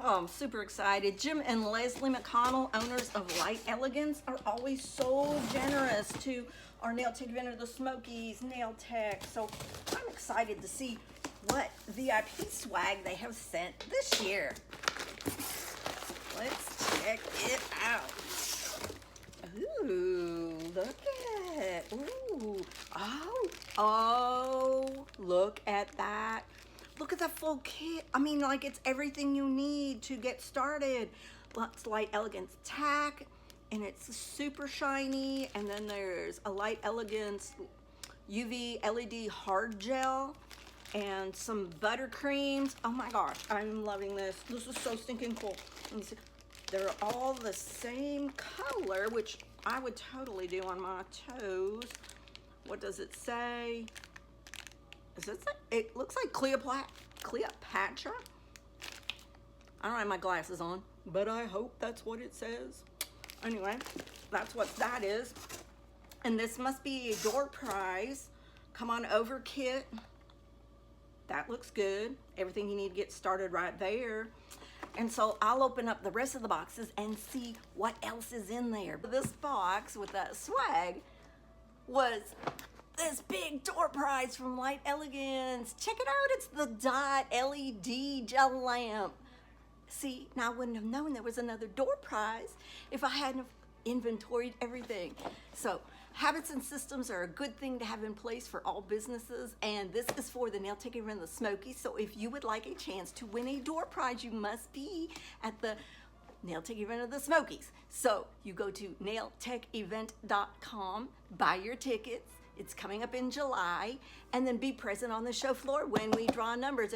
Oh, I'm super excited. Jim and Leslie McConnell, owners of Light Elegance, are always so generous to our nail tech vendor, the Smokies Nail Tech. So I'm excited to see what VIP swag they have sent this year. Let's check it out. Ooh, look at it. Ooh, oh, look at that. Look at the full kit. I mean, like, it's everything you need to get started. It's Light Elegance tack, and it's super shiny. And then there's a Light Elegance UV LED hard gel and some buttercreams. Oh my gosh, I'm loving this. This is so stinking cool. Let me see. They're all the same color, which I would totally do on my toes. What does it say? It looks like Cleopatra. I don't have my glasses on, but I hope that's what it says. Anyway, that's what that is. And this must be a door prize. Come on over kit. That looks good. Everything you need to get started right there. And so I'll open up the rest of the boxes and see what else is in there. This box with that swag was this big door prize from Light Elegance. Check it out, it's the dot LED gel lamp. See, now I wouldn't have known there was another door prize if I hadn't inventoried everything. So habits and systems are a good thing to have in place for all businesses, and this is for the nail tech event, the Smokies. So if you would like a chance to win a door prize, you must be at the nail tech event of the Smokies. So you go to nailtechevent.com, buy your tickets. It's coming up in July, and then be present on the show floor when we draw numbers.